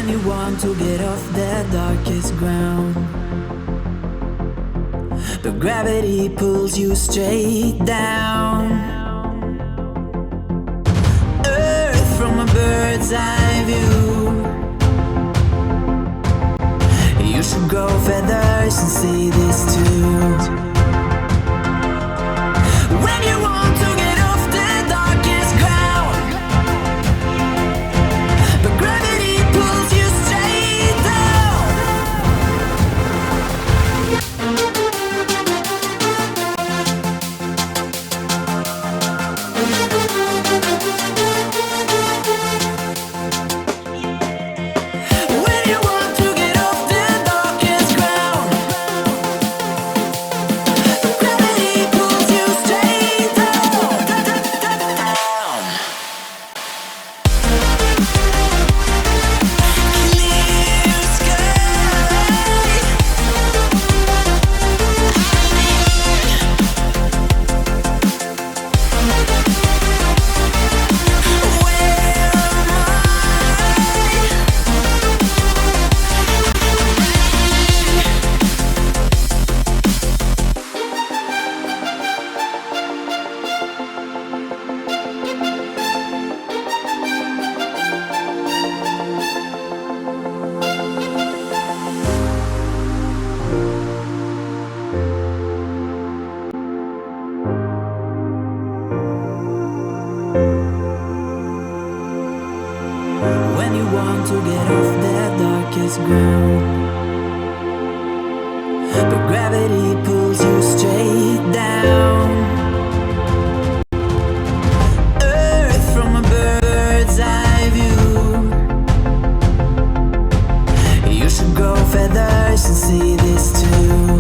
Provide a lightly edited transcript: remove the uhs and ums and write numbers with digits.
When you want to get off the darkest ground, but gravity pulls you straight down. Earth from a bird's eye view. You should grow feathers and see this too. When you want to get off the darkest ground, but gravity pulls you straight down. When you want to get off the darkest ground, but gravity pulls you straight down. Clear sky. When you want to get off the darkest ground, but gravity pulls you straight down. Earth from a bird's eye view. You should grow feathers and see this too.